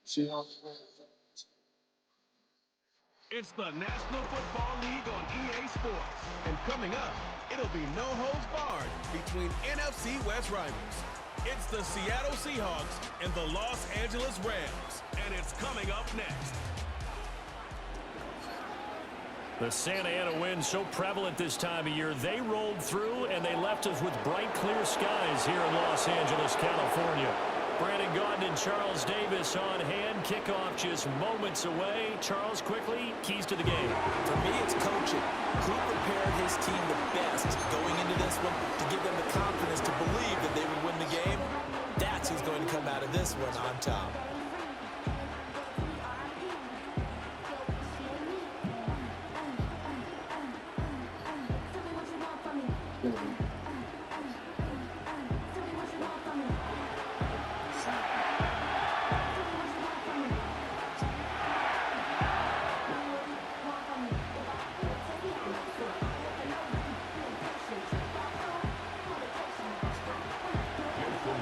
It's the National Football League on EA Sports. And coming up, it'll be no holds barred between NFC West rivals. It's the Seattle Seahawks and the Los Angeles Rams. And it's coming up next. The Santa Ana wind so prevalent this time of year. They rolled through and they left us with bright, clear skies here in Los Angeles, California. Brandon Gaudin and Charles Davis on hand. Kickoff just moments away. Charles, quickly, keys to the game. For me, it's coaching. Who prepared his team the best going into this one to give them the confidence to believe that they would win the game? That's who's going to come out of this one on top.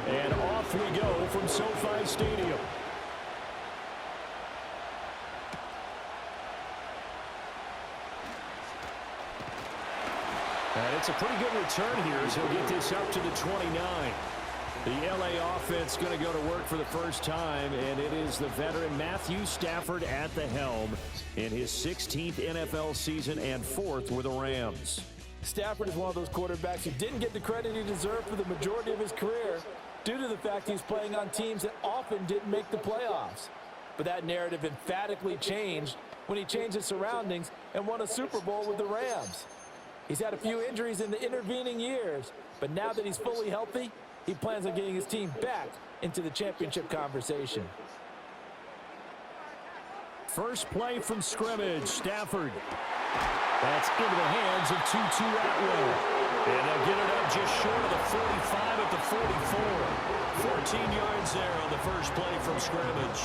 And off we go from SoFi Stadium. And it's a pretty good return here as he'll get this up to the 29. The LA offense going to go to work for the first time, and it is the veteran Matthew Stafford at the helm in his 16th NFL season and 4th with the Rams. Stafford is one of those quarterbacks who didn't get the credit he deserved for the majority of his career due to the fact he's playing on teams that often didn't make the playoffs. But that narrative emphatically changed when he changed his surroundings and won a Super Bowl with the Rams. He's had a few injuries in the intervening years, but now that he's fully healthy, he plans on getting his team back into the championship conversation. First play from scrimmage, Stafford. That's into the hands of Tutu Atwell. And they'll get it up just short of the 45 at the 44. 14 yards there on the first play from scrimmage.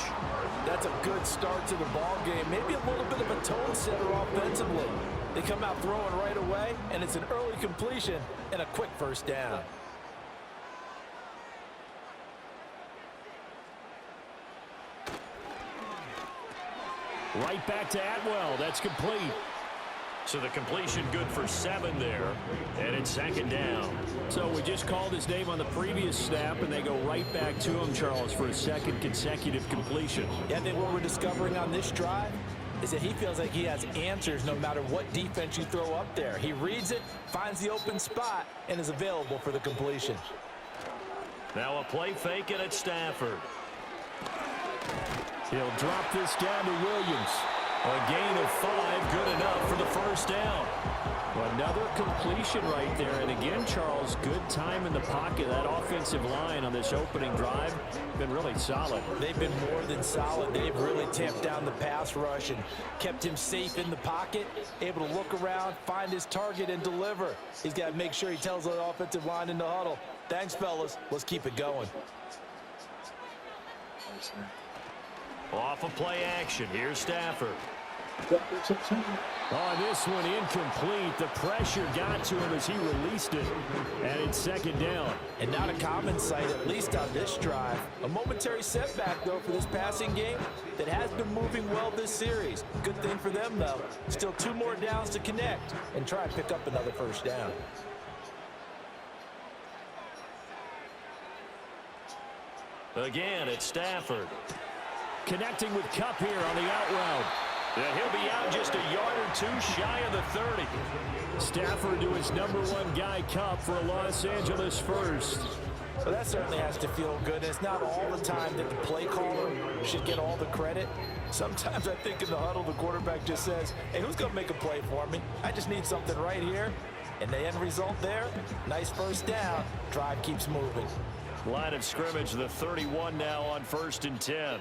That's a good start to the ball game. Maybe a little bit of a tone setter offensively. They come out throwing right away, and it's an early completion and a quick first down. Right back to Atwell. That's complete. So the completion good for 7 there. And it's second down. So we just called his name on the previous snap, and they go right back to him, Charles, for a second consecutive completion. Yeah, I think what we're discovering on this drive is that he feels like he has answers no matter what defense you throw up there. He reads it, finds the open spot, and is available for the completion. Now a play fake, and it's Stafford. He'll drop this down to Williams. A gain of 5, good enough for the first down. Another completion right there. And again, Charles, good time in the pocket. That offensive line on this opening drive been really solid. They've been more than solid. They've really tamped down the pass rush and kept him safe in the pocket, able to look around, find his target, and deliver. He's got to make sure he tells the offensive line in the huddle, thanks, fellas. Let's keep it going. Off of play action. Here's Stafford. Oh, this one incomplete. The pressure got to him as he released it. And it's second down. And not a common sight, at least on this drive. A momentary setback, though, for this passing game that has been moving well this series. Good thing for them, though. Still 2 more downs to connect and try and pick up another first down. Again, it's Stafford. Connecting with Kupp here on the out route. Yeah, he'll be out just a yard or 2 shy of the 30. Stafford to his #1 guy, Kupp, for a Los Angeles first. Well, that certainly has to feel good. And it's not all the time that the play caller should get all the credit. Sometimes I think in the huddle, the quarterback just says, hey, who's going to make a play for me? I just need something right here. And the end result there, nice first down. Drive keeps moving. Line of scrimmage, the 31 now on 1st and 10.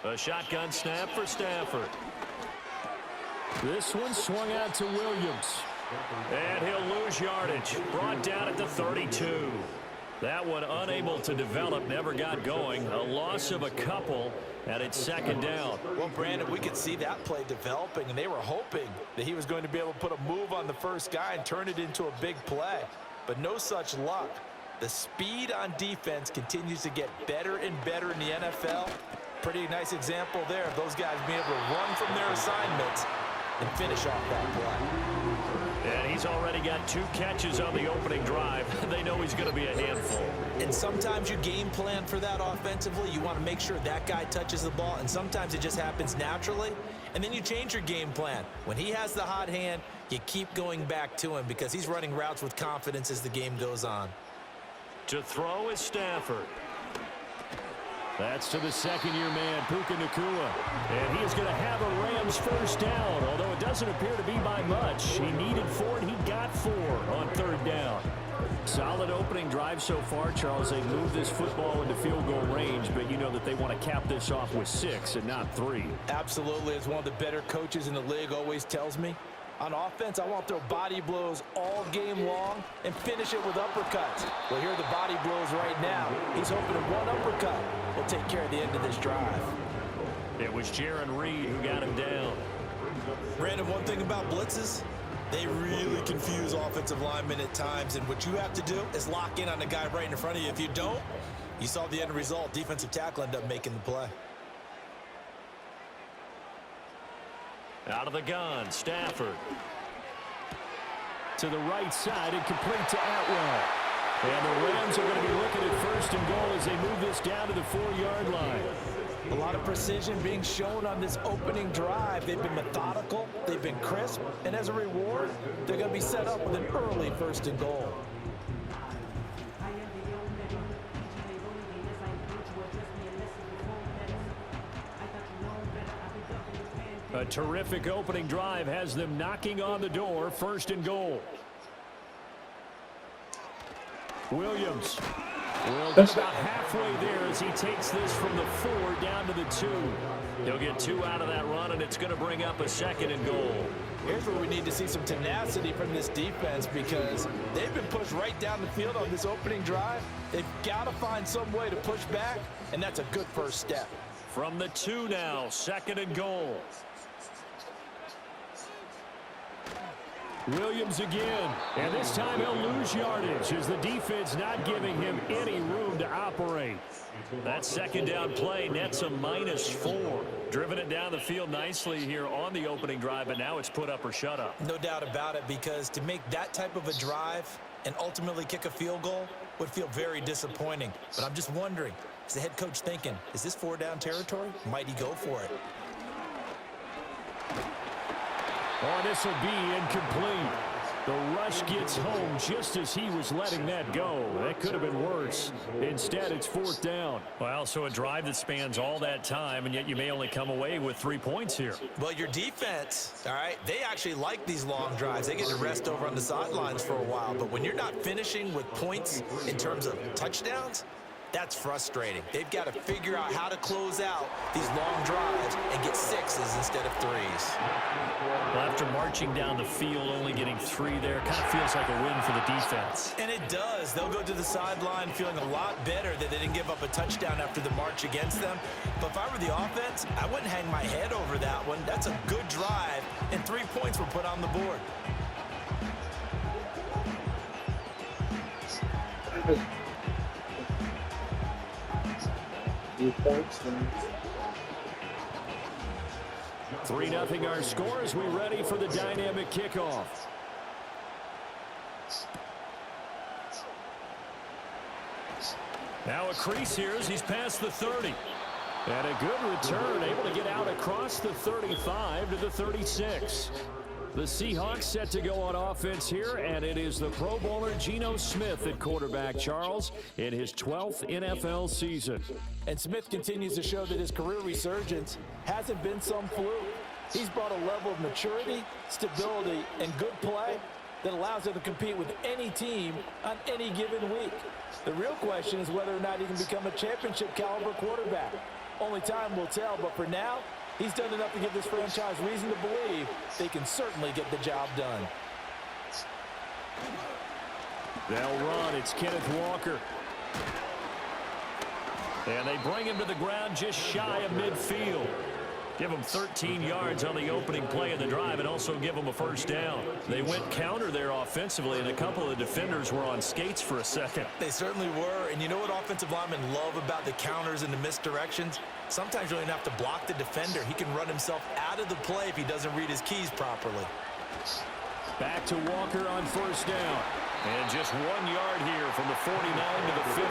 A shotgun snap for Stafford. This one swung out to Williams. And he'll lose yardage. Brought down at the 32. That one unable to develop, never got going. A loss of a couple, and it's second down. Well, Brandon, we could see that play developing, and they were hoping that he was going to be able to put a move on the first guy and turn it into a big play. But no such luck. The speed on defense continues to get better and better in the NFL. Pretty nice example there of those guys being able to run from their assignments and finish off that play. And he's already got 2 catches on the opening drive. They know he's going to be a handful. And sometimes you game plan for that offensively. You want to make sure that guy touches the ball, and sometimes it just happens naturally. And then you change your game plan. When he has the hot hand, you keep going back to him because he's running routes with confidence as the game goes on. To throw is Stafford. That's to the second-year man, Puka Nacua. And he is going to have a Rams first down, although it doesn't appear to be by much. He needed 4, and he got 4 on 3rd down. Solid opening drive so far, Charles. They moved this football into field goal range, but you know that they want to cap this off with 6 and not 3. Absolutely. As one of the better coaches in the league always tells me, on offense, I want to throw body blows all game long and finish it with uppercuts. Well, here are the body blows right now. He's hoping that one uppercut will take care of the end of this drive. It was Jaron Reed who got him down. Brandon, one thing about blitzes, they really confuse offensive linemen at times, and what you have to do is lock in on the guy right in front of you. If you don't, you saw the end result. Defensive tackle ended up making the play. Out of the gun, Stafford. To the right side and complete to Atwell. And the Rams are going to be looking at 1st and goal as they move this down to the 4-yard line. A lot of precision being shown on this opening drive. They've been methodical, they've been crisp, and as a reward, they're going to be set up with an early 1st and goal. A terrific opening drive has them knocking on the door. 1st and goal. Williams will get about halfway there as he takes this from the 4 down to the 2. He'll get 2 out of that run, and it's going to bring up a 2nd and goal. Here's where we need to see some tenacity from this defense because they've been pushed right down the field on this opening drive. They've got to find some way to push back, and that's a good first step. From the 2 now, 2nd and goal. Williams again, and this time he'll lose yardage as the defense not giving him any room to operate. That 2nd down play nets a -4. Driven it down the field nicely here on the opening drive, but now it's put up or shut up. No doubt about it, because to make that type of a drive and ultimately kick a field goal would feel very disappointing. But I'm just wondering, is the head coach thinking, is this 4-down territory? Might he go for it? Oh, this will be incomplete. The rush gets home just as he was letting that go. That could have been worse. Instead, it's 4th down. Well, so a drive that spans all that time, and yet you may only come away with 3 points here. Well, your defense, all right, they actually like these long drives. They get to rest over on the sidelines for a while. But when you're not finishing with points in terms of touchdowns, that's frustrating. They've got to figure out how to close out these long drives and get 6s instead of 3s. Well, after marching down the field, only getting 3 there, kind of feels like a win for the defense. And it does. They'll go to the sideline feeling a lot better that they didn't give up a touchdown after the march against them. But if I were the offense, I wouldn't hang my head over that one. That's a good drive, and 3 points were put on the board. Points. 3-0 our score as we ready for the dynamic kickoff. Now a crease here as he's past the 30. And a good return, able to get out across the 35 to the 36. The Seahawks set to go on offense here, and it is the Pro Bowler Geno Smith at quarterback, Charles, in his 12th NFL season. And Smith continues to show that his career resurgence hasn't been some fluke. He's brought a level of maturity, stability, and good play that allows him to compete with any team on any given week. The real question is whether or not he can become a championship caliber quarterback. Only time will tell, but for now, he's done enough to give this franchise reason to believe they can certainly get the job done. They'll run. It's Kenneth Walker. And they bring him to the ground just shy of midfield. Give them 13 yards on the opening play of the drive and also give them a first down. They went counter there offensively, and a couple of defenders were on skates for a second. They certainly were, and you know what offensive linemen love about the counters and the misdirections? Sometimes you don't even have to block the defender. He can run himself out of the play if he doesn't read his keys properly. Back to Walker on first down. And just 1 yard here from the 49 to the 50.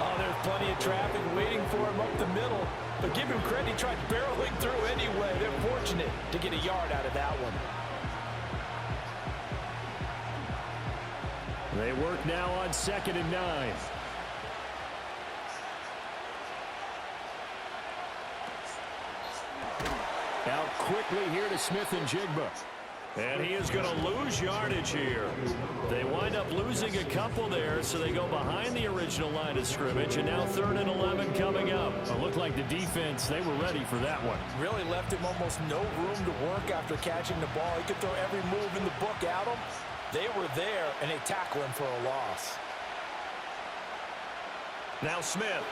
Oh, there's plenty of traffic waiting for him up the middle. But give him credit, he tried barreling through anyway. They're fortunate to get a yard out of that one. They work now on 2nd and 9. Out quickly here to Smith and Jigba. And he is going to lose yardage here. They wind up losing a couple there, so they go behind the original line of scrimmage, and now 3rd and 11 coming up. It looked like the defense, they were ready for that one. Really left him almost no room to work after catching the ball. He could throw every move in the book at him. They were there, and they tackle him for a loss. Now Smith.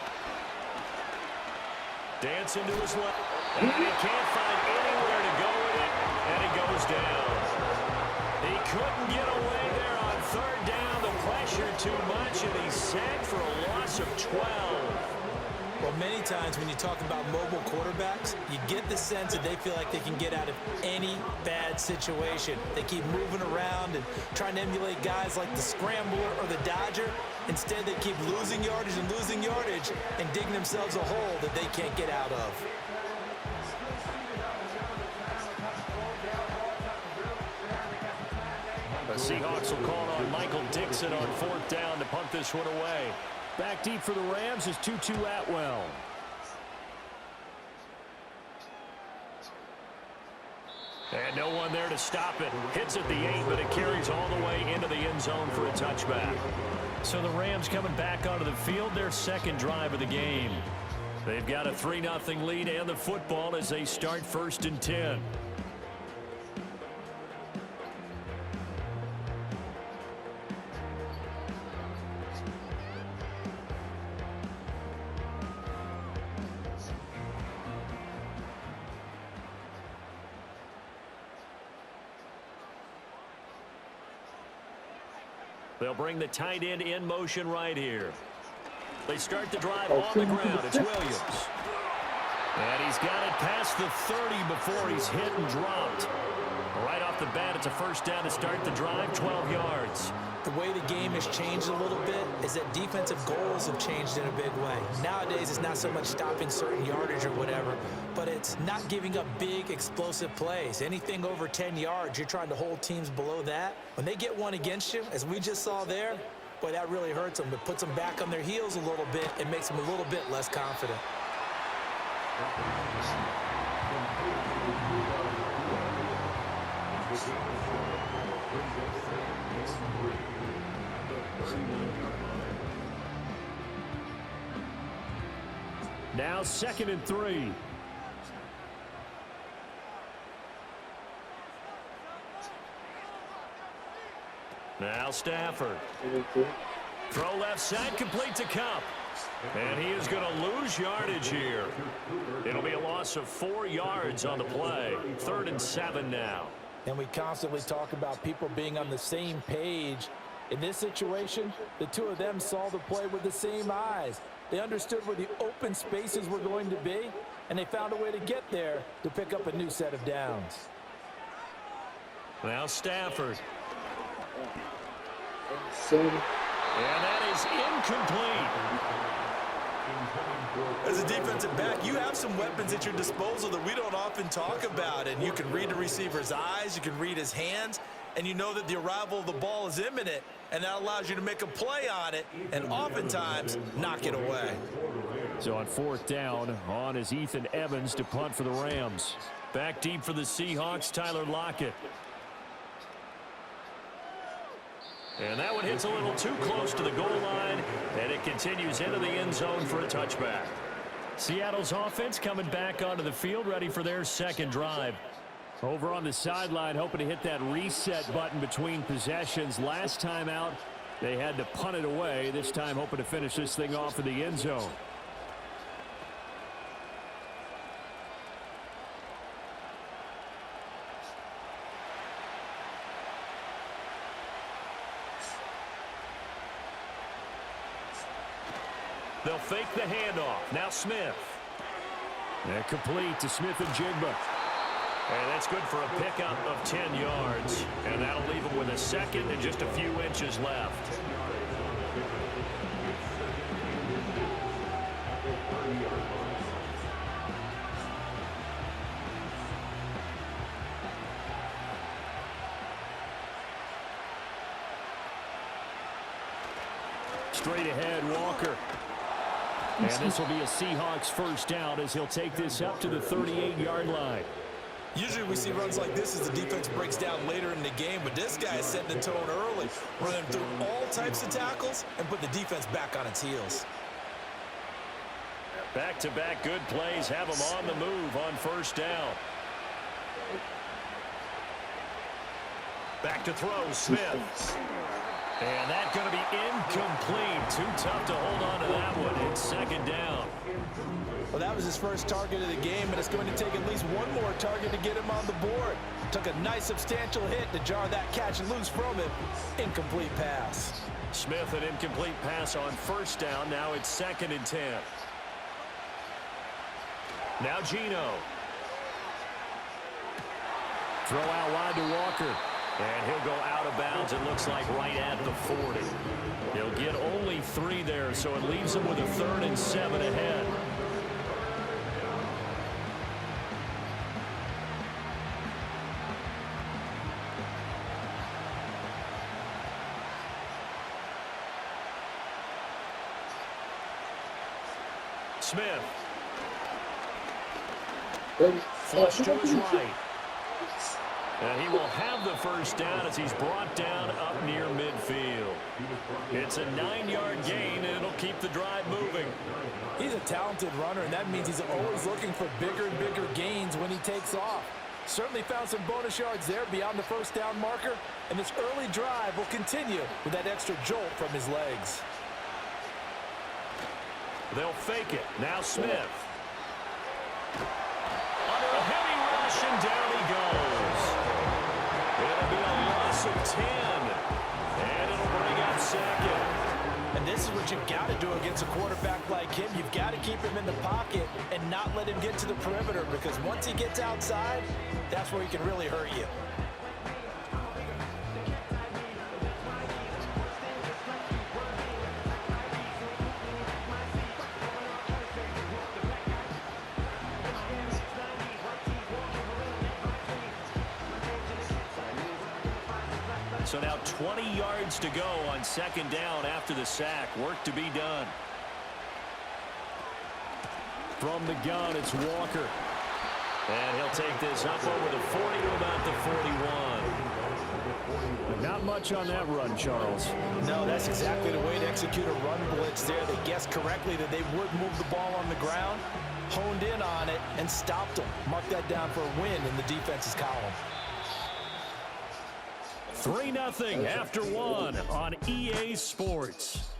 Dancing to his left. And he can't find anywhere to go with it, and he goes down. He couldn't get away there on 3rd down. The pressure too much, and he's sacked for a loss of 12. Well, many times when you talk about mobile quarterbacks, you get the sense that they feel like they can get out of any bad situation. They keep moving around and trying to emulate guys like the Scrambler or the Dodger. Instead, they keep losing yardage and digging themselves a hole that they can't get out of. The Seahawks will call on Michael Dixon on 4th down to punt this one away. Back deep for the Rams is Tutu Atwell. And no one there to stop it. Hits at the 8, but it carries all the way into the end zone for a touchback. So the Rams coming back onto the field, their 2nd drive of the game. They've got a 3-0 lead and the football as they start 1st and 10. They'll bring the tight end in motion right here. They start the drive on the ground. It's Williams. And he's got it past the 30 before he's hit and dropped. Right off the bat, it's a first down to start the drive, 12 yards. The way the game has changed a little bit is that defensive goals have changed in a big way. Nowadays, it's not so much stopping certain yardage or whatever, but it's not giving up big, explosive plays. Anything over 10 yards, you're trying to hold teams below that. When they get one against you, as we just saw there, boy, that really hurts them. It puts them back on their heels a little bit. It makes them a little bit less confident. Now 2nd and 3. Now Stafford. Throw left side, complete to Cup. And he is going to lose yardage here. It'll be a loss of 4 yards on the play. 3rd and 7 now. And we constantly talk about people being on the same page. In this situation, the two of them saw the play with the same eyes. They understood where the open spaces were going to be, and they found a way to get there to pick up a new set of downs. Now Stafford. And that is incomplete. As a defensive back, you have some weapons at your disposal that we don't often talk about, and you can read the receiver's eyes, you can read his hands, and you know that the arrival of the ball is imminent, and that allows you to make a play on it and oftentimes knock it away. So on 4th down, on is Ethan Evans to punt for the Rams. Back deep for the Seahawks, Tyler Lockett. And that one hits a little too close to the goal line, and it continues into the end zone for a touchback. Seattle's offense coming back onto the field, ready for their 2nd drive. Over on the sideline, hoping to hit that reset button between possessions. Last time out, they had to punt it away. This time, hoping to finish this thing off in the end zone. They'll fake the handoff. Now Smith. And complete to Smith and Jigba. And that's good for a pickup of 10 yards. And that'll leave him with a second and just a few inches left. Straight ahead, Walker. And this will be a Seahawks first down as he'll take this up to the 38-yard line. Usually we see runs like this as the defense breaks down later in the game, but this guy is setting the tone early, running through all types of tackles and put the defense back on its heels. Back-to-back good plays have him on the move on first down. Back to throw, Smith. And that's going to be incomplete. Too tough to hold on to that one. It's second down. Well, that was his first target of the game, and it's going to take at least one more target to get him on the board. Took a nice substantial hit to jar that catch loose from him. Incomplete pass. Smith, an incomplete pass on first down. Now it's 2nd and 10. Now Geno. Throw out wide to Walker. And he'll go out of bounds, it looks like, right at the 40. He'll get only 3 there, so it leaves him with a 3rd and 7 ahead. Smith. Flush to his right. And he will have the first down as he's brought down up near midfield. It's a 9-yard gain, and it'll keep the drive moving. He's a talented runner, and that means he's always looking for bigger and bigger gains when he takes off. Certainly found some bonus yards there beyond the first down marker, and this early drive will continue with that extra jolt from his legs. They'll fake it. Now Smith. Under a heavy rush, and down he goes. It'll be a loss of 10. And it'll bring up 2nd. And this is what you've got to do against a quarterback like him. You've got to keep him in the pocket and not let him get to the perimeter, because once he gets outside, that's where he can really hurt you. So now 20 yards to go on 2nd down after the sack. Work to be done. From the gun, it's Walker. And he'll take this up over the 40 to about the 41. Not much on that run, Charles. No, that's exactly the way to execute a run blitz there. They guessed correctly that they would move the ball on the ground, honed in on it, and stopped them. Mark that down for a win in the defense's column. 3-0 after 1 on EA Sports.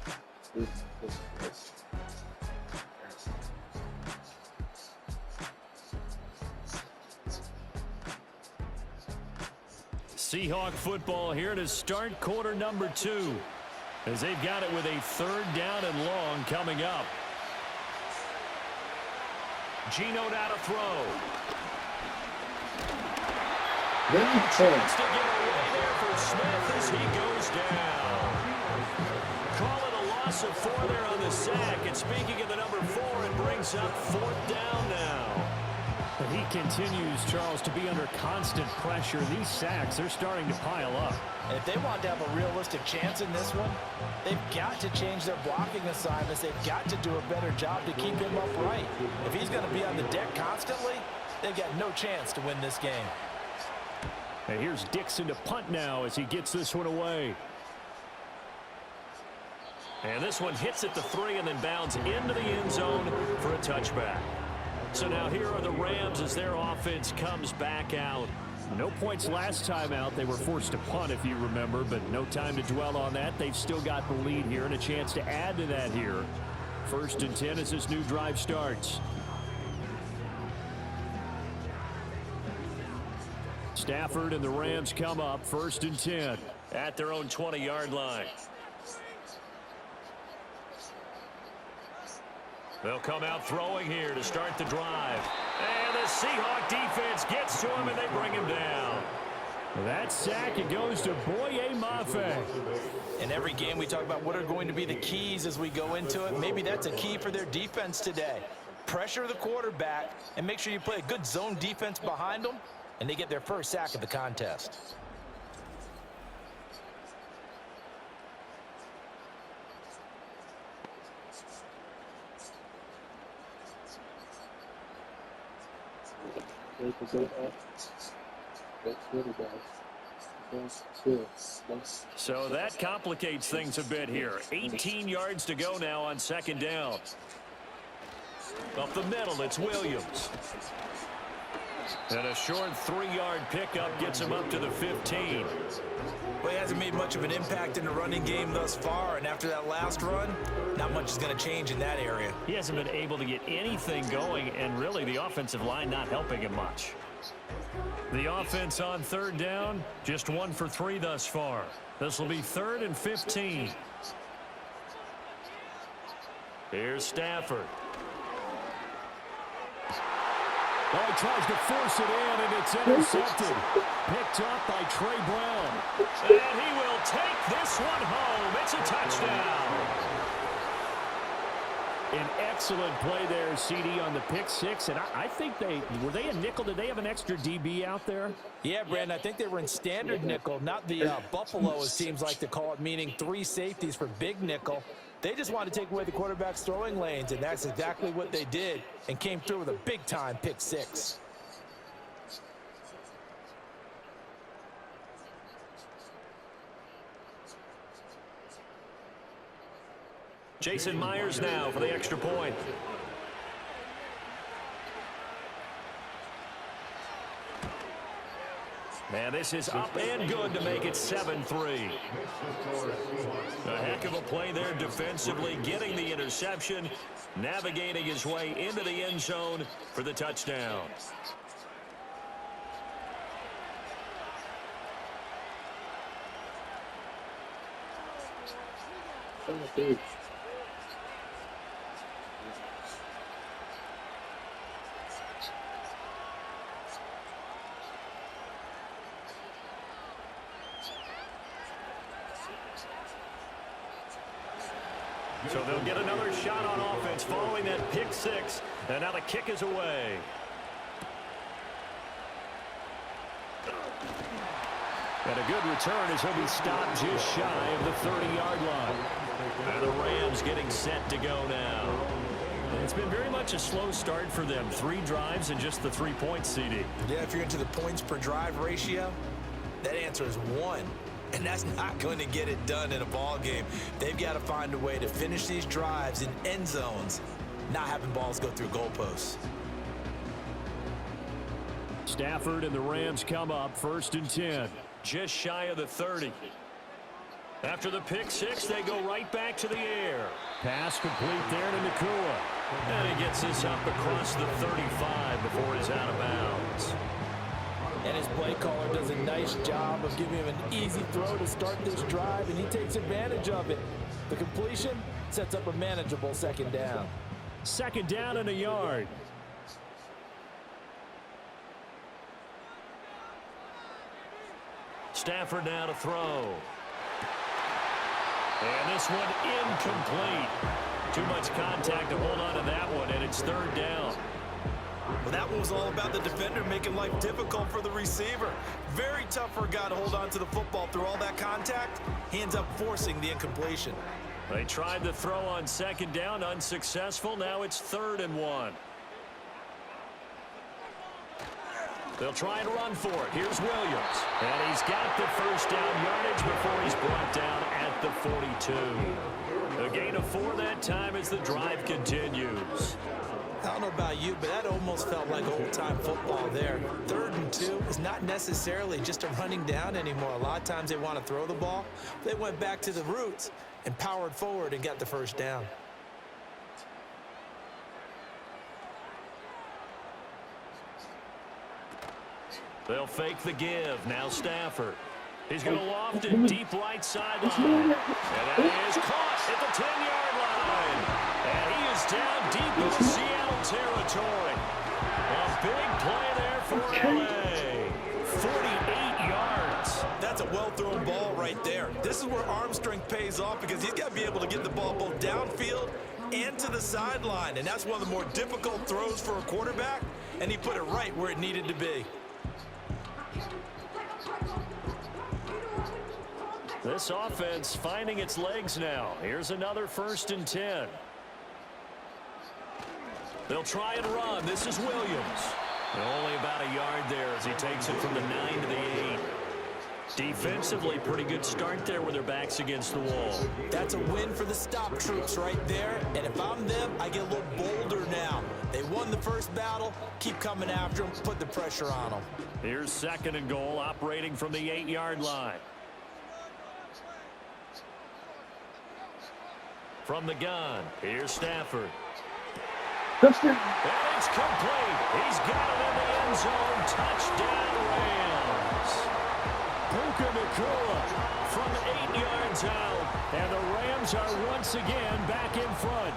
Seahawk football here to start quarter number 2, as they've got it with a 3rd down and long coming up. Geno now to throw. Chance to get away there for Smith as he goes down. Call it a loss of 4 there on the sack. And speaking of the number 4, it brings up 4th down now. But he continues, Charles, to be under constant pressure. These sacks, they're starting to pile up. And if they want to have a realistic chance in this one, they've got to change their blocking assignments. They've got to do a better job to keep him upright. If he's going to be on the deck constantly, they've got no chance to win this game. And here's Dixon to punt now as he gets this one away. And this one hits at the 3 and then bounds into the end zone for a touchback. So now here are the Rams as their offense comes back out. No points last time out. They were forced to punt, if you remember, but no time to dwell on that. They've still got the lead here and a chance to add to that here. 1st and 10 as this new drive starts. Stafford and the Rams come up 1st and 10 at their own 20-yard line. They'll come out throwing here to start the drive. And the Seahawk defense gets to him, and they bring him down. That sack, it goes to Boye Mafe. In every game, we talk about what are going to be the keys as we go into it. Maybe that's a key for their defense today. Pressure the quarterback and make sure you play a good zone defense behind them, and they get their first sack of the contest. So that complicates things a bit here. 18 yards to go now on second down. Up the middle, it's Williams. And a short 3-yard pickup gets him up to the 15. Well, he hasn't made much of an impact in the running game thus far, and after that last run, not much is going to change in that area. He hasn't been able to get anything going, and really the offensive line not helping him much. The offense on third down, just 1 for 3 thus far. This will be 3rd and 15. Here's Stafford. Oh, he tries to force it in, and it's intercepted. Picked up by Trey Brown. And he will take this one home. It's a touchdown. An excellent play there, CD, on the pick six. And I think were they a nickel? Did they have an extra DB out there? Yeah, Brandon, I think they were in standard nickel, not the Buffalo, as teams like to call it, meaning 3 safeties for big nickel. They just wanted to take away the quarterback's throwing lanes, and that's exactly what they did and came through with a big-time pick six. Jason Myers now for the extra point. Man, this is up and good to make it 7-3. A heck of a play there defensively, getting the interception, navigating his way into the end zone for the touchdown. So they'll get another shot on offense following that pick six. And now the kick is away. And a good return as he'll be stopped just shy of the 30-yard line. And the Rams getting set to go now. It's been very much a slow start for them. 3 drives and just the 3 points, CD. Yeah, if you're into the points per drive ratio, that answer is 1. And that's not going to get it done in a ball game. They've got to find a way to finish these drives in end zones, not having balls go through goalposts. Stafford and the Rams come up 1st and 10. Just shy of the 30. After the pick six, they go right back to the air. Pass complete there to Nakua. And he gets this up across the 35 before he's out of bounds. And his play caller does a nice job of giving him an easy throw to start this drive, and he takes advantage of it. The completion sets up a manageable 2nd down. 2nd down and a yard. Stafford now to throw. And this one incomplete. Too much contact to hold on to that one, and it's 3rd down. Well, that one was all about the defender making life difficult for the receiver. Very tough for a guy to hold on to the football through all that contact. He ends up forcing the incompletion. They tried to throw on 2nd down, unsuccessful. Now it's 3rd and 1. They'll try and run for it. Here's Williams. And he's got the 1st down yardage before he's brought down at the 42. A gain of 4 that time as the drive continues. I don't know about you, but that almost felt like old-time football there. 3rd and 2 is not necessarily just a running down anymore. A lot of times they want to throw the ball. They went back to the roots and powered forward and got the 1st down. They'll fake the give. Now Stafford. He's going to loft it deep right sideline. And that is caught at the 10-yard line. And he is is down deep in Seattle territory. A big play there for LA. 48 yards. That's a well-thrown ball right there. This is where arm strength pays off because he's got to be able to get the ball both downfield and to the sideline. And that's one of the more difficult throws for a quarterback. And he put it right where it needed to be. This offense finding its legs now. Here's another 1st and 10. They'll try and run. This is Williams. Only about a yard there as he takes it from the 9 to the 8. Defensively, pretty good start there with their backs against the wall. That's a win for the stop troops right there. And if I'm them, I get a little bolder now. They won the first battle. Keep coming after them. Put the pressure on them. Here's 2nd and goal, operating from the 8-yard line. From the gun, here's Stafford. And it's complete. He's got it in the end zone. Touchdown, Rams. Puka Nacua from 8 yards out. And the Rams are once again back in front.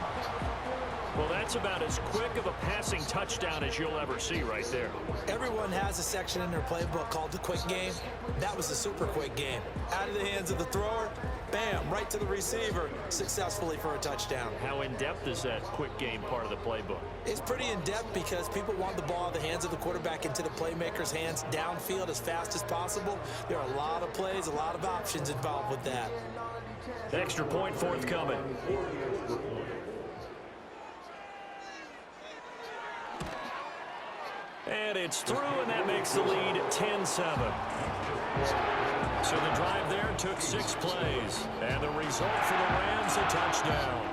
Well, that's about as quick of a passing touchdown as you'll ever see right there. Everyone has a section in their playbook called the quick game. That was a super quick game. Out of the hands of the thrower, bam, right to the receiver, successfully for a touchdown. How in-depth is that quick game part of the playbook? It's pretty in-depth because people want the ball in the hands of the quarterback into the playmaker's hands downfield as fast as possible. There are a lot of plays, a lot of options involved with that. Extra point forthcoming. And it's through, and that makes the lead 10-7. So the drive there took 6 plays. And the result for the Rams, a touchdown.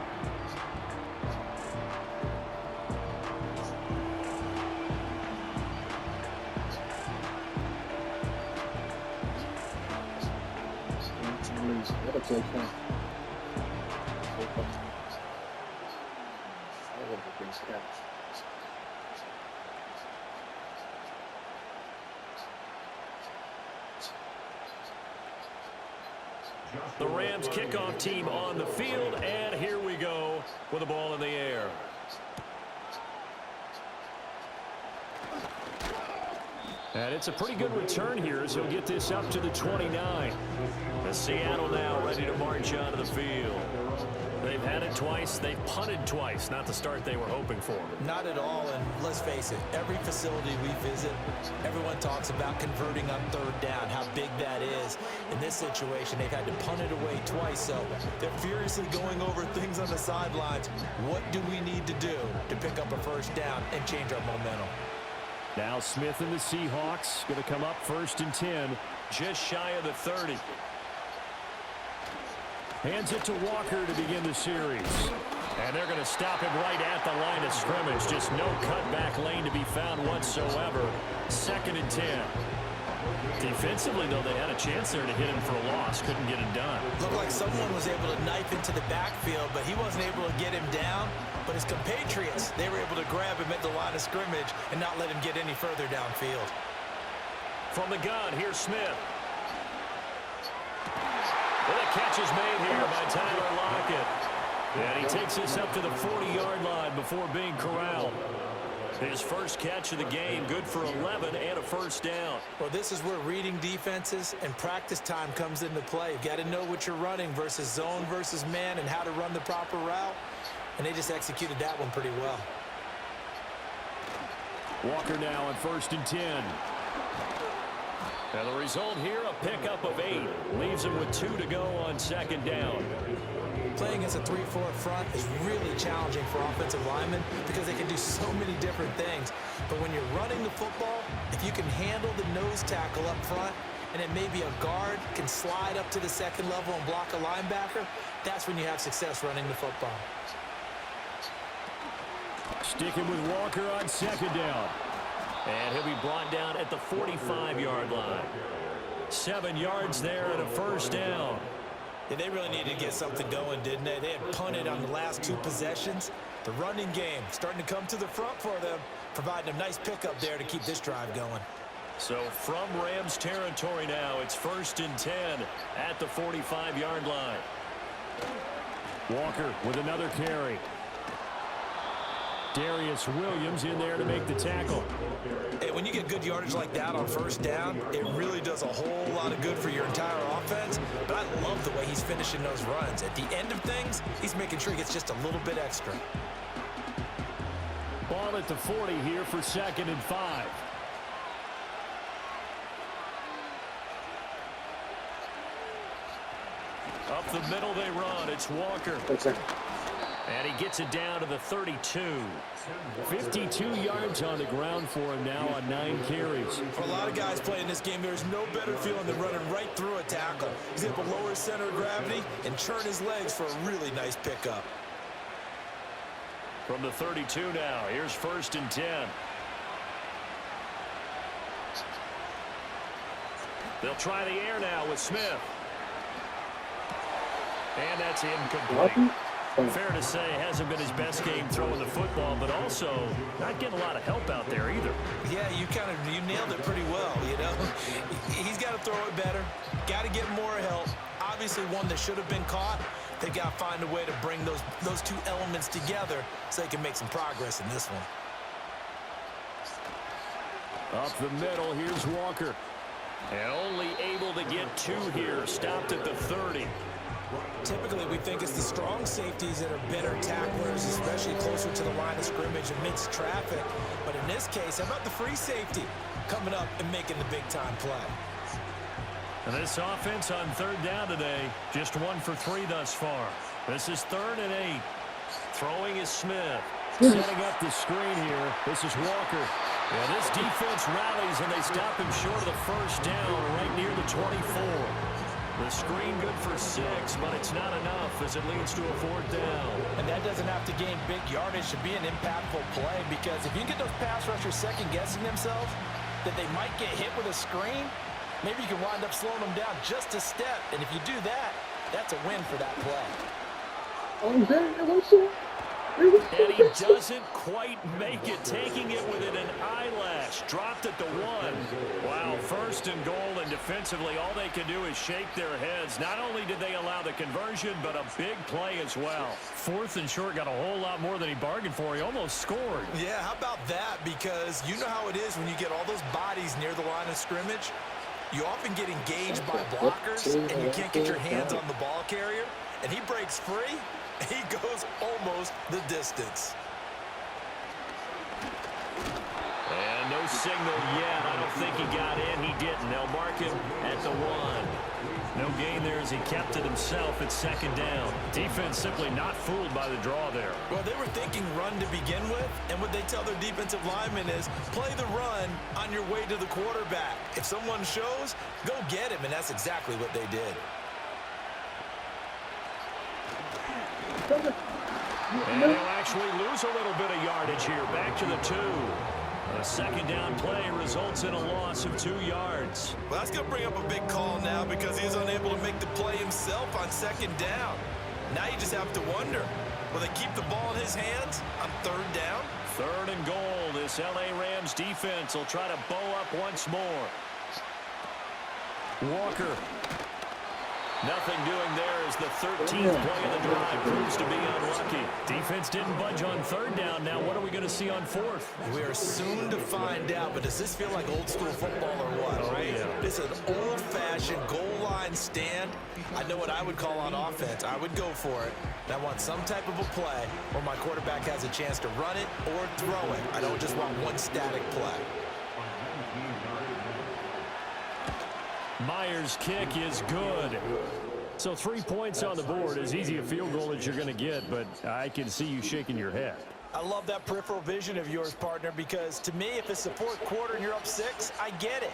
The Rams kickoff team on the field, and here we go with the ball in the air. And it's a pretty good return here as he'll get this up to the 29. The Seattle now ready to march onto the field. They've had it twice. They've punted twice. Not the start they were hoping for. Not at all, and let's face it, every facility we visit, everyone talks about converting on 3rd down, how big that is. In this situation, they've had to punt it away twice, so they're furiously going over things on the sidelines. What do we need to do to pick up a 1st down and change our momentum? Now Smith and the Seahawks going to come up 1st and 10. Just shy of the 30. Hands it to Walker to begin the series. And they're going to stop him right at the line of scrimmage. Just no cutback lane to be found whatsoever. 2nd and 10. Defensively, though, they had a chance there to hit him for a loss. Couldn't get it done. Looked like someone was able to knife into the backfield, but he wasn't able to get him down. But his compatriots, they were able to grab him at the line of scrimmage and not let him get any further downfield. From the gun, here's Smith. Well, the catch is made here by Tyler Lockett. And he takes this up to the 40-yard line before being corralled. His first catch of the game, good for 11 and a 1st down. Well, this is where reading defenses and practice time comes into play. You've got to know what you're running versus zone versus man and how to run the proper route. And they just executed that one pretty well. Walker now on 1st and 10. And the result here, a pickup of 8. Leaves him with 2 to go on 2nd down. Playing against a 3-4 front is really challenging for offensive linemen because they can do so many different things. But when you're running the football, if you can handle the nose tackle up front, and then maybe a guard can slide up to the 2nd level and block a linebacker, that's when you have success running the football. Sticking with Walker on 2nd down. And he'll be brought down at the 45-yard line. 7 yards there and a 1st down. Yeah, they really needed to get something going, didn't they? They had punted on the last 2 possessions. The running game starting to come to the front for them, providing a nice pickup there to keep this drive going. So from Rams territory now, it's 1st and 10 at the 45-yard line. Walker with another carry. Darius Williams in there to make the tackle. Hey, when you get good yardage like that on first down, it really does a whole lot of good for your entire offense. But I love the way he's finishing those runs. At the end of things, he's making sure he gets just a little bit extra. Ball at the 40 here for 2nd and 5. Up the middle they run. It's Walker. And he gets it down to the 32. 52 yards on the ground for him now on 9 carries. For a lot of guys playing this game, there's no better feeling than running right through a tackle. He's able to lower his center of gravity and churn his legs for a really nice pickup. From the 32 now, here's 1st and 10. They'll try the air now with Smith. And that's incomplete. Fair to say, hasn't been his best game throwing the football, but also not getting a lot of help out there either. Yeah, you nailed it pretty well, you know. He's got to throw it better, got to get more help. Obviously one that should have been caught. They got to find a way to bring those two elements together so they can make some progress in this one. Up the middle, here's Walker. And only able to get 2 here, stopped at the 30. Typically, we think it's the strong safeties that are better tacklers, especially closer to the line of scrimmage amidst traffic. But in this case, how about the free safety coming up and making the big-time play? And this offense on 3rd down today, just 1 for 3 thus far. This is 3rd and 8. Throwing is Smith. Setting up the screen here. This is Walker. Yeah, this defense rallies, and they stop him short of the 1st down right near the 24. The screen good for 6, but it's not enough as it leads to a 4th down. And that doesn't have to gain big yardage to be an impactful play, because if you can get those pass rushers second-guessing themselves that they might get hit with a screen, maybe you can wind up slowing them down just a step. And if you do that, that's a win for that play. And he doesn't quite make it, taking it within an eyelash. Dropped at the 1. Wow, 1st and goal, and defensively, all they can do is shake their heads. Not only did they allow the conversion, but a big play as well. 4th and short, got a whole lot more than he bargained for. He almost scored. Yeah, how about that? Because you know how it is when you get all those bodies near the line of scrimmage. You often get engaged by blockers, and you can't get your hands on the ball carrier. And he breaks free. He goes almost the distance. And no signal yet. I don't think he got in. He didn't. They'll mark him at the 1. No gain there as he kept it himself at 2nd down. Defense simply not fooled by the draw there. Well, they were thinking run to begin with, and what they tell their defensive linemen is play the run on your way to the quarterback. If someone shows, go get him, and that's exactly what they did. And they'll actually lose a little bit of yardage here. Back to the 2. A 2nd down play results in a loss of 2 yards. Well, that's going to bring up a big call now because he's unable to make the play himself on 2nd down. Now you just have to wonder, will they keep the ball in his hands on 3rd down? 3rd and goal. This L.A. Rams defense will try to bow up once more. Walker. Nothing doing there as the 13th play of the drive proves to be unlucky. Defense didn't budge on 3rd down. Now what are we going to see on 4th? We are soon to find out, but does this feel like old school football or what? Oh, right? Yeah. This is an old-fashioned goal line stand. I know what I would call on offense. I would go for it. And I want some type of a play where my quarterback has a chance to run it or throw it. I don't just want one static play. Myers' kick is good. So 3 points on the board, as easy a field goal as you're going to get, but I can see you shaking your head. I love that peripheral vision of yours, partner, because to me, if it's the 4th quarter and you're up 6, I get it.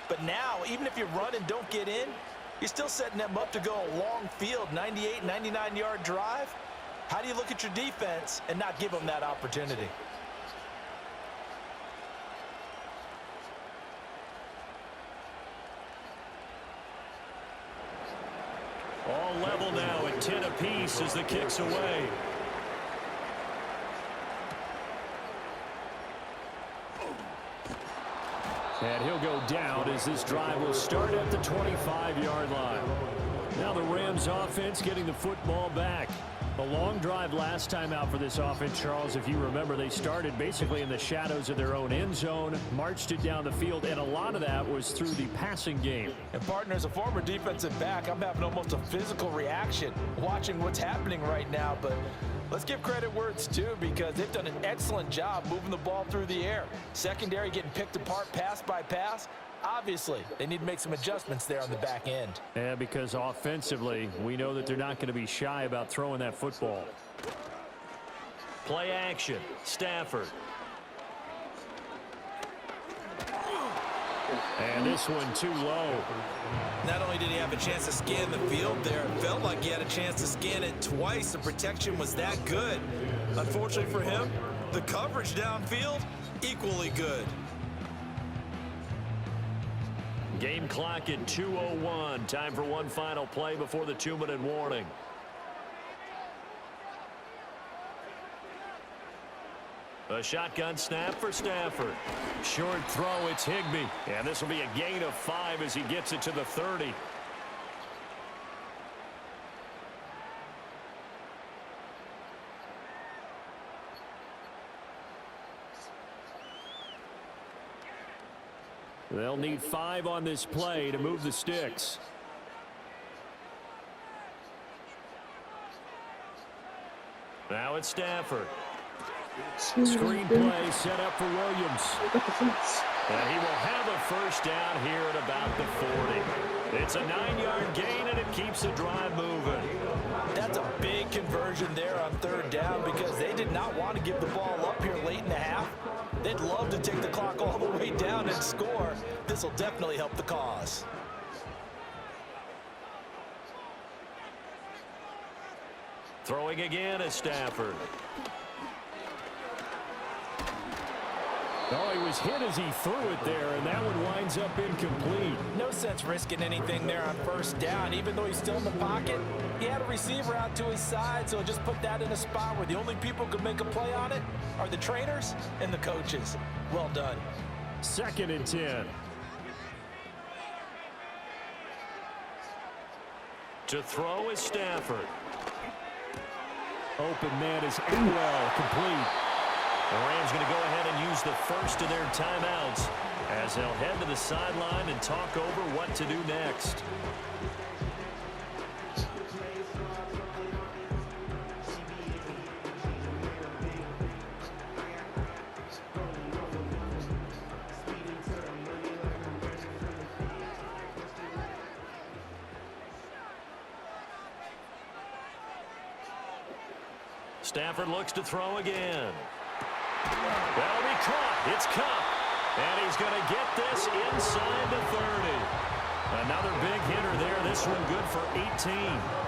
But now, even if you run and don't get in, you're still setting them up to go a long field, 98, 99-yard drive. How do you look at your defense and not give them that opportunity? All level now at 10 apiece as the kick's away. And he'll go down as this drive will start at the 25-yard line. Now the Rams offense getting the football back. A long drive last time out for this offense, Charles. If you remember, they started basically in the shadows of their own end zone, marched it down the field, and a lot of that was through the passing game. And, partner, as a former defensive back, I'm having almost a physical reaction watching what's happening right now. But let's give credit where it's due, because they've done an excellent job moving the ball through the air. Secondary getting picked apart pass by pass. Obviously, they need to make some adjustments there on the back end. Yeah, because offensively, we know that they're not going to be shy about throwing that football. Play action. Stafford. And this one too low. Not only did he have a chance to scan the field there, it felt like he had a chance to scan it twice. The protection was that good. Unfortunately for him, the coverage downfield, equally good. Game clock at 2:01. Time for one final play before the 2-minute warning. A shotgun snap for Stafford. Short throw, it's Higbee. And this will be a gain of 5 as he gets it to the 30. They'll need 5 on this play to move the sticks. Now it's Stafford. Screen play set up for Williams. And he will have a first down here at about the 40. It's a 9-yard gain, and it keeps the drive moving. That's a big conversion there on third down, because they did not want to give the ball up here late in the half. They'd love to take the clock all the way down and score. This will definitely help the cause. Throwing again is Stafford. Oh, he was hit as he threw it there, and that one winds up incomplete. No sense risking anything there on first down. Even though he's still in the pocket, he had a receiver out to his side, so just put that in a spot where the only people who could make a play on it are the trainers and the coaches. Well done. 2nd and 10. To throw is Stafford. Open man is Atwell, complete. The Rams going to go ahead and use the first of their timeouts as they'll head to the sideline and talk over what to do next. Stafford looks to throw again. That'll be caught. It's Cup. And he's going to get this inside the 30. Another big hitter there. This one good for 18.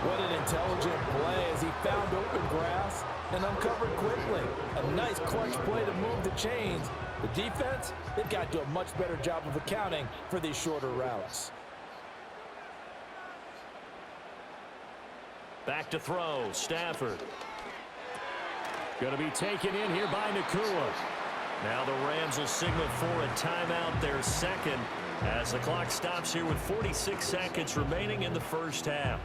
What an intelligent play as he found open grass and uncovered quickly. A nice clutch play to move the chains. The defense, they've got to do a much better job of accounting for these shorter routes. Back to throw. Stafford. Going to be taken in here by Nakua. Now the Rams will signal for a timeout, their second, as the clock stops here with 46 seconds remaining in the first half.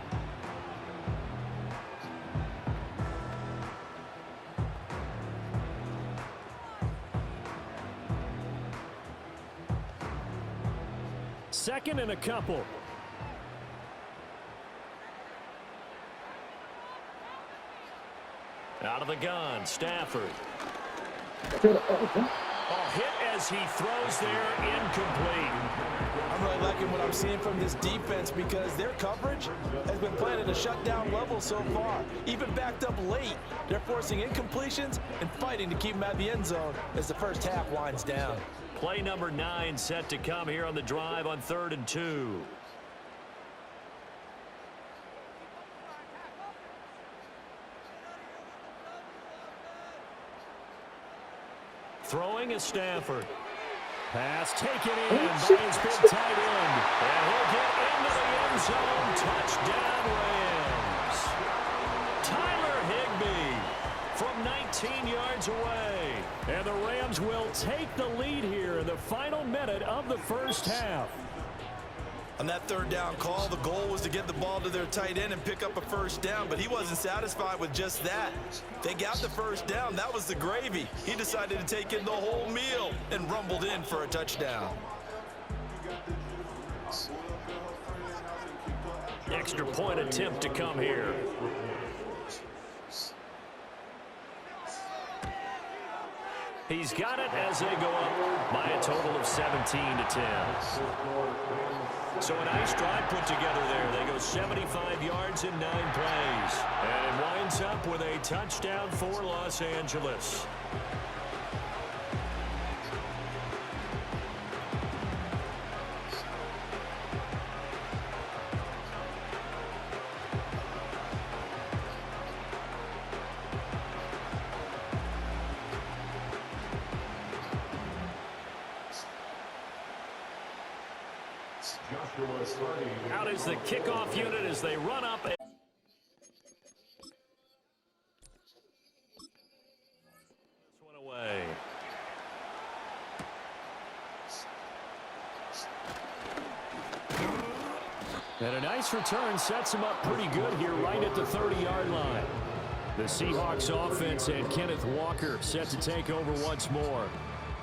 Second and a couple. Out of the gun, Stafford. Hit as he throws there, incomplete. I'm really liking what I'm seeing from this defense, because their coverage has been playing at a shutdown level so far. Even backed up late, they're forcing incompletions and fighting to keep them out of the end zone as the first half winds down. Play number 9 set to come here on the drive on 3rd and 2. Throwing is Stafford. Pass taken in by his big tight end. And he'll get into the end zone. Touchdown, Rams. Tyler Higbee from 19 yards away. And the Rams will take the lead here in the final minute of the first half. On that third down call, the goal was to get the ball to their tight end and pick up a first down, but he wasn't satisfied with just that. They got the first down. That was the gravy. He decided to take in the whole meal and rumbled in for a touchdown. Extra point attempt to come here. He's got it as they go up by a total of 17-10. So a nice drive put together there. They go 75 yards in 9 plays. And it winds up with a touchdown for Los Angeles. Out is the kickoff unit as they run up. This one away. And a nice return sets him up pretty good here right at the 30-yard line. The Seahawks offense and Kenneth Walker set to take over once more.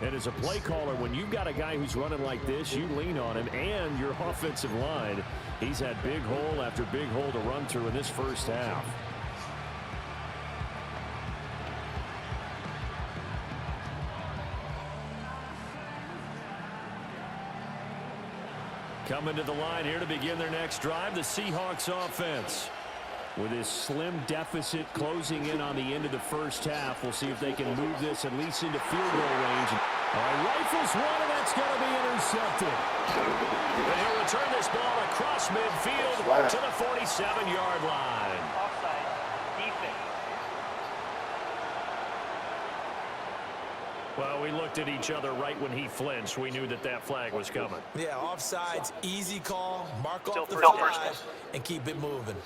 And as a play caller, when you've got a guy who's running like this, you lean on him and your offensive line. He's had big hole after big hole to run through in this first half. Coming to the line here to begin their next drive, the Seahawks offense. With his slim deficit closing in on the end of the first half, we'll see if they can move this at least into field goal range. Rifles one, and that's going to be intercepted. And he'll return this ball across midfield to the 47-yard line. Offside, defense. Well, we looked at each other right when he flinched. We knew that that flag was coming. Yeah, offsides, easy call, mark off the Still five, and keep it moving.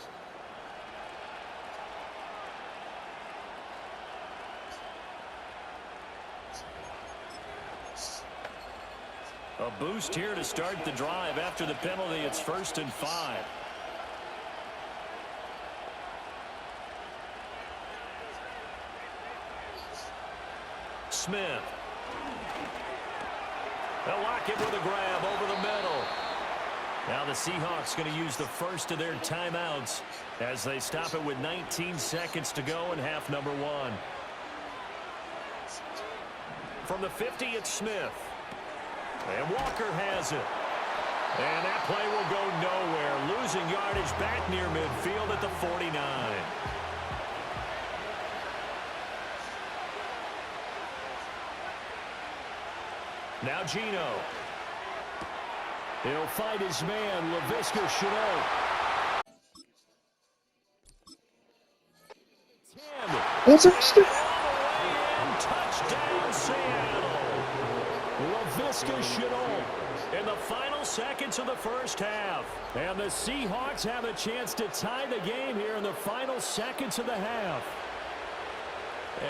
A boost here to start the drive. After the penalty, it's 1st and 5. Smith. They'll lock it with a grab over the middle. Now the Seahawks going to use the first of their timeouts as they stop it with 19 seconds to go in half number 1. From the 50, it's Smith. And Walker has it. And that play will go nowhere. Losing yardage back near midfield at the 49. Now Gino. He'll fight his man, Laviska Shenault. 10. Touchdown, Seattle. Laviska Shenault in the final seconds of the first half. And the Seahawks have a chance to tie the game here in the final seconds of the half.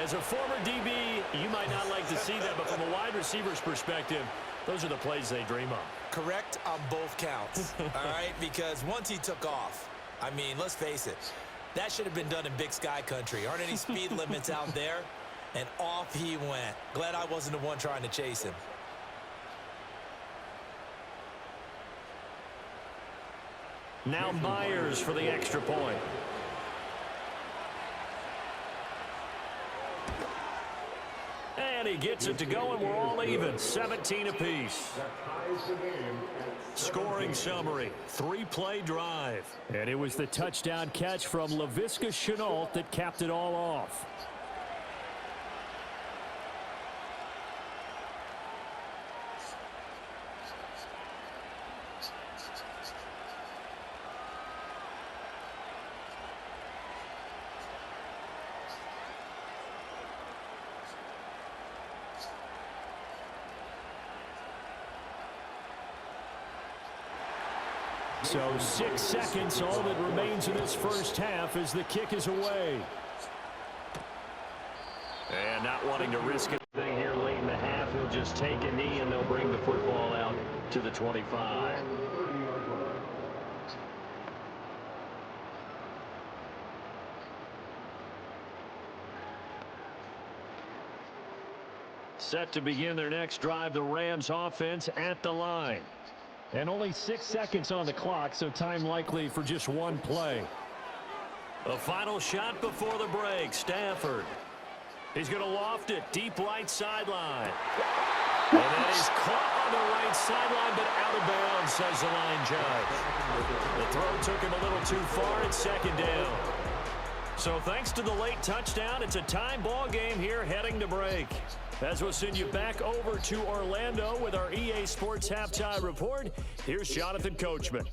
As a former DB, you might not like to see that, but from a wide receiver's perspective, those are the plays they dream of. Correct on both counts, all right? Because once he took off, I mean, let's face it, that should have been done in Big Sky country. Aren't any speed limits out there? And off he went. Glad I wasn't the one trying to chase him. Now Myers for the extra point. And he gets it to go, and we're all even. 17 apiece. Scoring summary, 3-play drive. And it was the touchdown catch from Laviska Shenault that capped it all off. So 6 seconds, all that remains in this first half as the kick is away. And not wanting to risk anything here late in the half, he'll just take a knee and they'll bring the football out to the 25. Set to begin their next drive, the Rams offense at the line. And only 6 seconds on the clock, so time likely for just one play. The final shot before the break, Stafford. He's going to loft it deep right sideline. And that is caught on the right sideline, but out of bounds, says the line judge. The throw took him a little too far. It's second down. So thanks to the late touchdown, it's a tie ball game here heading to break. As we'll send you back over to Orlando with our EA Sports Halftime Report, here's Jonathan Coachman.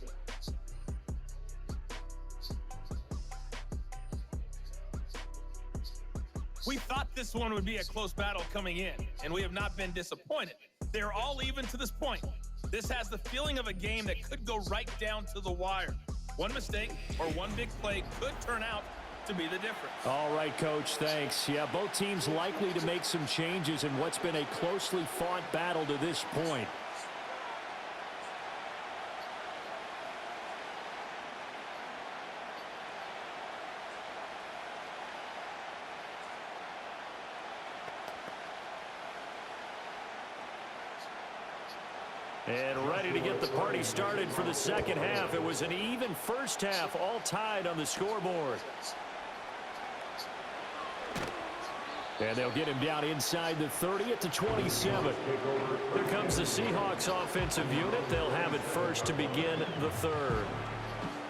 We thought this one would be a close battle coming in, and we have not been disappointed. They're all even to this point. This has the feeling of a game that could go right down to the wire. One mistake or one big play could turn out to be the difference. All right, Coach, thanks. Yeah, both teams likely to make some changes in what's been a closely fought battle to this point. And ready to get the party started for the second half. It was an even first half, all tied on the scoreboard. And they'll get him down inside the 30 at the 27. Here comes the Seahawks offensive unit. They'll have it first to begin the third.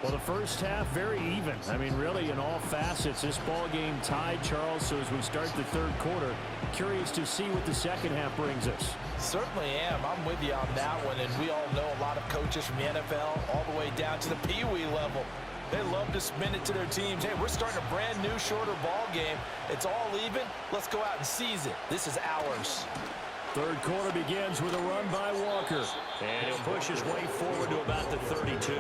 Well, the first half, very even. I mean, really, in all facets, this ball game tied, Charles. So as we start the third quarter, curious to see what the second half brings us. Certainly am. I'm with you on that one, and we all know a lot of coaches from the NFL all the way down to the Pee-wee level. They love to spin it to their teams. Hey, we're starting a brand new, shorter ball game. It's all even. Let's go out and seize it. This is ours. Third quarter begins with a run by Walker. And he'll push his way forward to about the 32.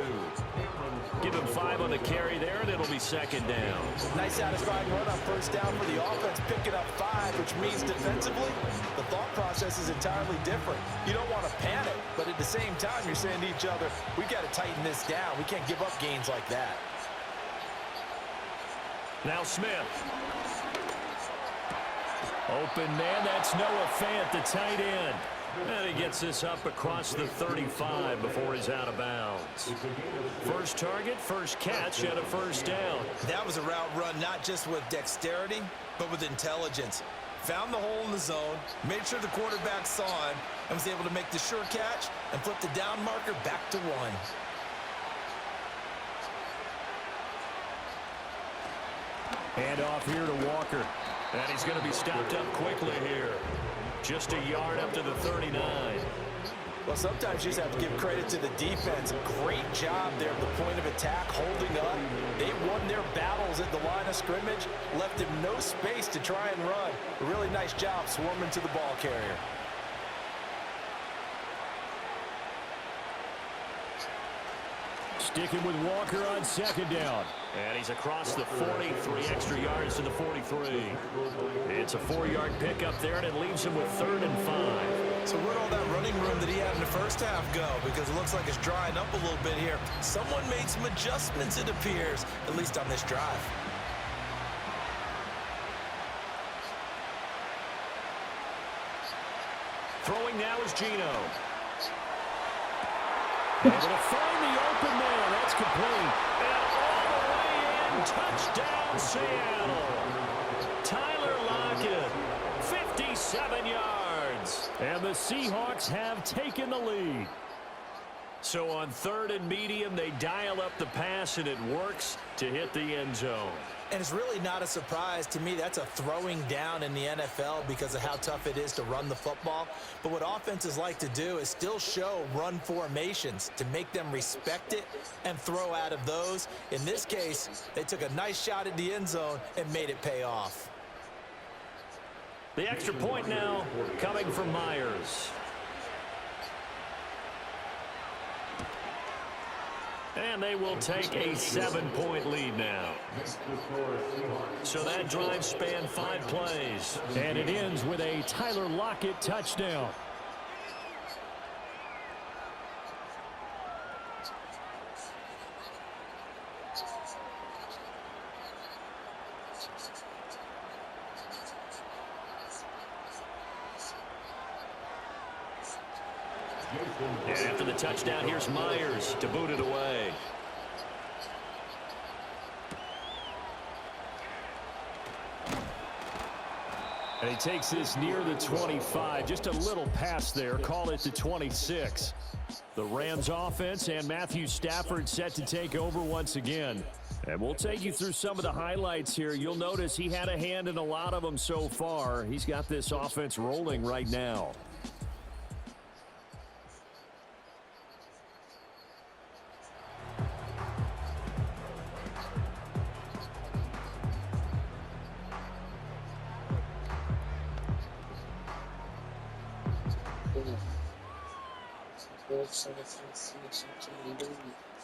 Give him 5 on the carry there, and it'll be second down. Nice satisfying run on first down for the offense, picking up 5, which means defensively, the thought process is entirely different. You don't want to panic, but at the same time, you're saying to each other, we've got to tighten this down. We can't give up gains like that. Now Smith. Open man, that's Noah Fant, the tight end. And he gets this up across the 35 before he's out of bounds. First target, first catch, and a first down. That was a route run not just with dexterity, but with intelligence. Found the hole in the zone, made sure the quarterback saw him, and was able to make the sure catch and flip the down marker back to 1. Hand off here to Walker. And he's going to be stopped up quickly here. Just a yard up to the 39. Well, sometimes you just have to give credit to the defense. Great job there at the point of attack, holding up. They won their battles at the line of scrimmage, left him no space to try and run. A really nice job swarming to the ball carrier. Sticking with Walker on second down. And he's across the 40, 3 extra yards to the 43. It's a 4-yard pickup there, and it leaves him with 3rd and 5. So where'd all that running room that he had in the first half go? Because it looks like it's drying up a little bit here. Someone made some adjustments, it appears, at least on this drive. Throwing now is Geno. Able to find the open man. That's complete. And all the way in. Touchdown, Seattle. Tyler Lockett, 57 yards. And the Seahawks have taken the lead. So on 3rd and medium, they dial up the pass, and it works to hit the end zone. And it's really not a surprise to me. That's a throwing down in the NFL because of how tough it is to run the football. But what offenses like to do is still show run formations to make them respect it and throw out of those. In this case, they took a nice shot at the end zone and made it pay off. The extra point now coming from Myers. And they will take a 7-point lead now. So that drive spanned 5 plays. And it ends with a Tyler Lockett touchdown. And after the touchdown, here's Myers to boot it away. And he takes this near the 25. Just a little pass there. Call it the 26. The Rams offense and Matthew Stafford set to take over once again. And we'll take you through some of the highlights here. You'll notice he had a hand in a lot of them so far. He's got this offense rolling right now.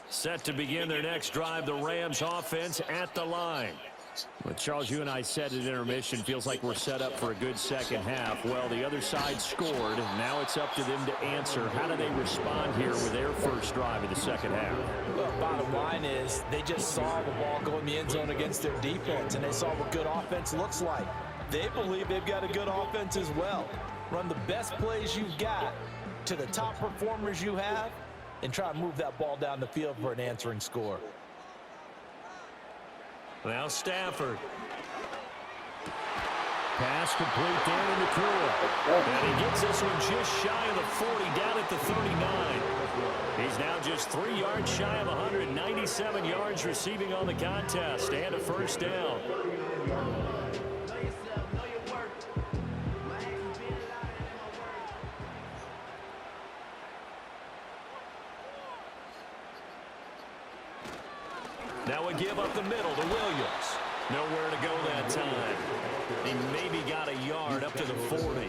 Set to begin their next drive, the Rams offense at the line. Well, Charles, you and I said at intermission, feels like we're set up for a good second half. Well, the other side scored. Now it's up to them to answer. How do they respond here with their first drive of the second half? Well, bottom line is they just saw the ball go in the end zone against their defense, and they saw what good offense looks like. They believe they've got a good offense as well. Run the best plays you've got to the top performers you have, and try to move that ball down the field for an answering score. Now Stafford. Pass complete down in the corner. And he gets this one just shy of the 40, down at the 39. He's now just 3 yards shy of 197 yards receiving on the contest, and a first down. Now we give up the middle to Williams. Nowhere to go that time. He maybe got a yard up to the 40.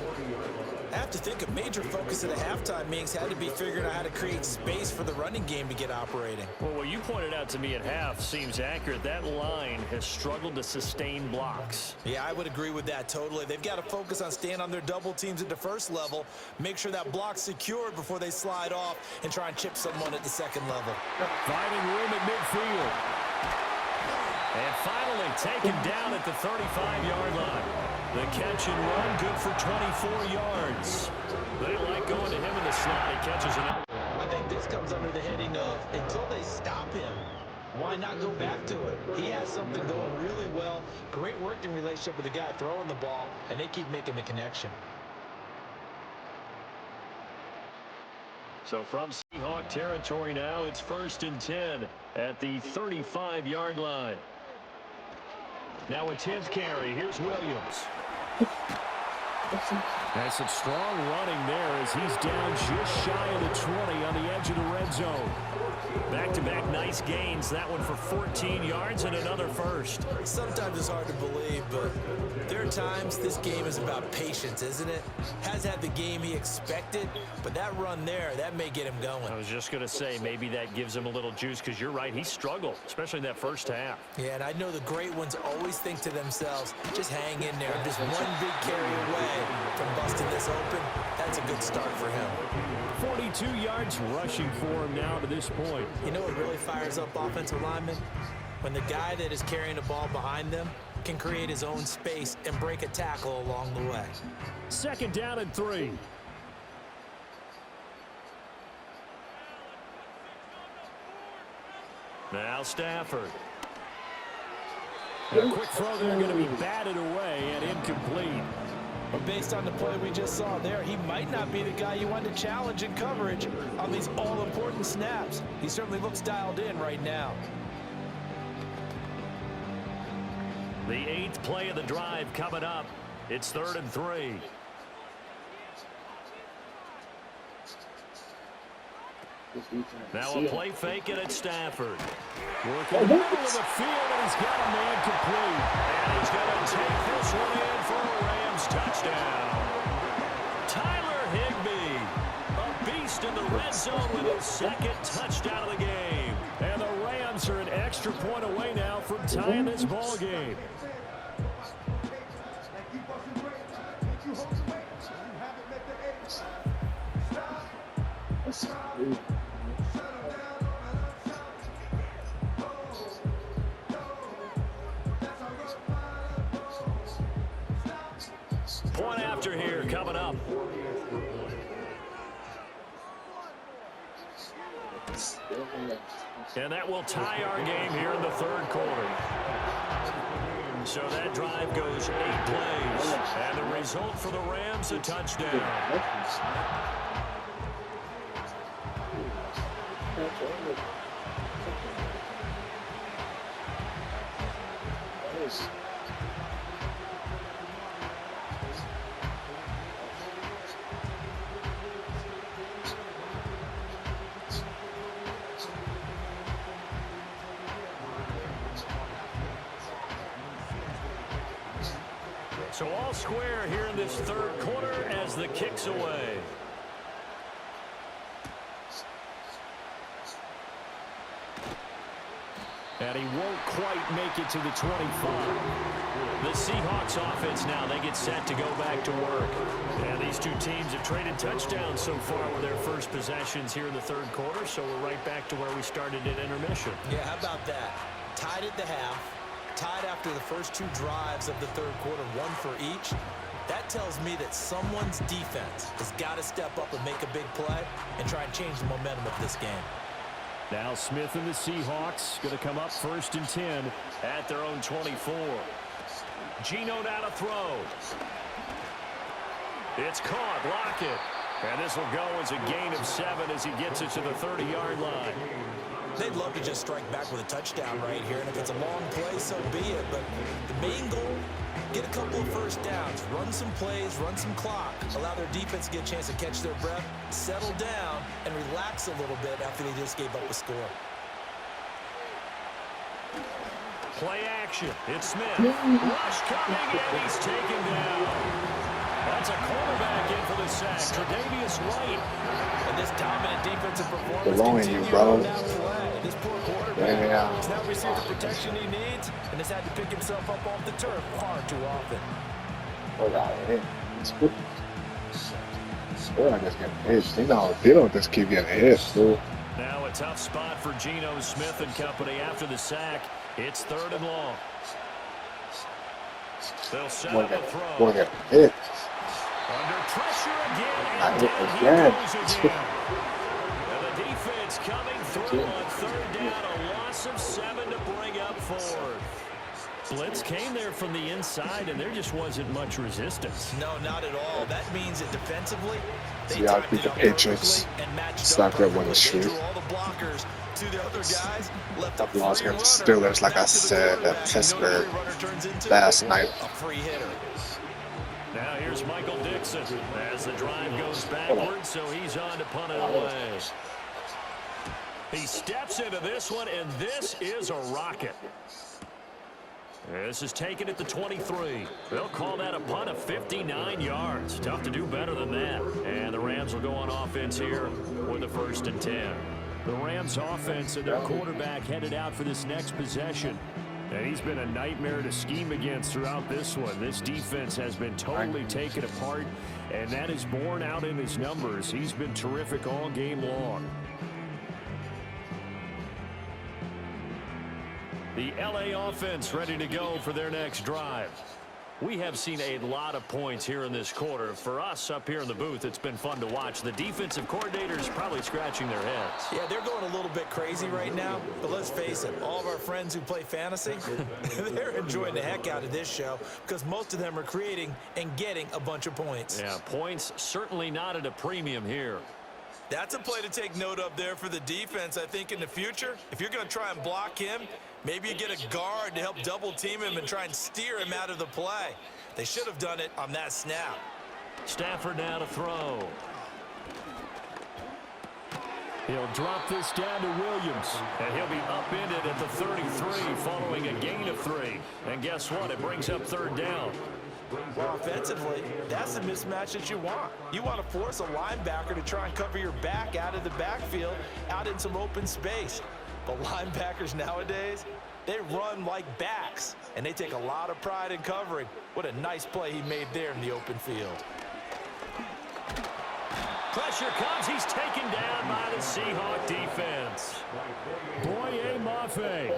I have to think a major focus of the halftime meetings had to be figuring out how to create space for the running game to get operating. Well, what you pointed out to me at half seems accurate. That line has struggled to sustain blocks. Yeah, I would agree with that totally. They've got to focus on staying on their double teams at the first level, make sure that block's secured before they slide off and try and chip someone at the second level. Finding room at midfield. And finally taken down at the 35-yard line. The catch and run, good for 24 yards. They like going to him in the slot. He catches it up. I think this comes under the heading of until they stop him, why not go back to it? He has something going really well. Great working relationship with the guy throwing the ball, and they keep making the connection. So from Seahawk territory now, it's 1st and 10 at the 35-yard line. Now a 10th carry. Here's Williams. That's some strong running there as he's down just shy of the 20 on the edge of the red zone. Back-to-back nice gains. That one for 14 yards and another first. Sometimes it's hard to believe, but there are times this game is about patience, isn't it? Has had the game he expected, but that run there, that may get him going. I was just going to say, maybe that gives him a little juice because you're right, he struggled, especially in that first half. Yeah, and I know the great ones always think to themselves, just hang in there. Just one big carry away from busting this open. That's a good start for him. 42 yards rushing for him now to this point. You know what really fires up offensive linemen? When the guy that is carrying the ball behind them can create his own space and break a tackle along the way. 2nd down and 3. Now Stafford. A quick throw there going to be batted away and incomplete. But based on the play we just saw there, he might not be the guy you want to challenge in coverage on these all-important snaps. He certainly looks dialed in right now. The 8th play of the drive coming up. It's 3rd and 3. Now a play fake and it's Stafford. Working the middle of the field and he's got a man complete. And he's going to take this one in for a Rams touchdown. Tyler Higbee, a beast in the red zone with his 2nd touchdown of the game. And the Rams are an extra point away now from tying this ball game. Point after here coming up. And that will tie our game here in the third quarter. So that drive goes 8 plays. And the result for the Rams, a touchdown. So all square here in this third quarter as the kick's away. And he won't quite make it to the 25. The Seahawks offense now, they get set to go back to work. And these two teams have traded touchdowns so far with their first possessions here in the third quarter, so we're right back to where we started at intermission. Yeah, how about that? Tied at the half. Tied after the first 2 drives of the third quarter, 1 for each. That tells me that someone's defense has got to step up and make a big play and try and change the momentum of this game. Now Smith and the Seahawks going to come up 1st and 10 at their own 24. Geno now to throw. It's caught. Lockett. And this will go as a gain of 7 as he gets it to the 30-yard line. They'd love to just strike back with a touchdown right here, and if it's a long play, so be it. But the main goal, get a couple of first downs, run some plays, run some clock, allow their defense to get a chance to catch their breath, settle down, and relax a little bit after they just gave up a score. Play action. It's Smith. Rush coming, and he's taken down. That's a cornerback in for the sack. Tre'Davious White. And this dominant defensive performance Belonging you, continues bro. on down the way. This poor quarterback Yeah. has now received the protection he needs and has had to pick himself up off the turf far too often. Oh, God, it's good. Boy, I just get hit. They don't just keep getting hit, fool. Now a tough spot for Geno Smith and company after the sack. It's 3rd and long. They'll set up a throw. Boy, get hit. Under pressure again, I and hit down again. he goes again. And the defense coming through on 3rd down, a loss of 7 to bring up 4th. Blitz came there from the inside, and there just wasn't much resistance. No, not at all. That means that defensively, they See, I timed beat it the up Patriots. perfectly and matched It's up not good when perfectly. it's They true. drew all the blockers to the other guys, left a I've lost free against runner Steelers, like I back to the said, quarterback. at You know what a Pittsburgh free runner turns into? last night. A free hitter. Now here's Michael Dixon as the drive goes backwards, so he's on to punt it away. He steps into this one, and this is a rocket. This is taken at the 23. They'll call that a punt of 59 yards. Tough to do better than that. And the Rams will go on offense here with a 1st and 10. The Rams offense and their quarterback headed out for this next possession. And he's been a nightmare to scheme against throughout this one. This defense has been totally taken apart, and that is borne out in his numbers. He's been terrific all game long. The LA offense ready to go for their next drive. We have seen a lot of points here in this quarter. For us up here in the booth, it's been fun to watch. The defensive coordinators probably scratching their heads. Yeah, they're going a little bit crazy right now, but let's face it, all of our friends who play fantasy, they're enjoying the heck out of this show because most of them are creating and getting a bunch of points. Yeah, points certainly not at a premium here. That's a play to take note of there for the defense, I think, in the future. If you're going to try and block him, maybe you get a guard to help double team him and try and steer him out of the play. They should have done it on that snap. Stafford now to throw. He'll drop this down to Williams, and he'll be upended at the 33 following a gain of 3. And guess what? It brings up 3rd down. Well, offensively, that's the mismatch that you want. You want to force a linebacker to try and cover your back out of the backfield, out in some open space. But linebackers nowadays, they run like backs, and they take a lot of pride in covering. What a nice play he made there in the open field. Pressure comes. He's taken down by the Seahawk defense. Boye Mafe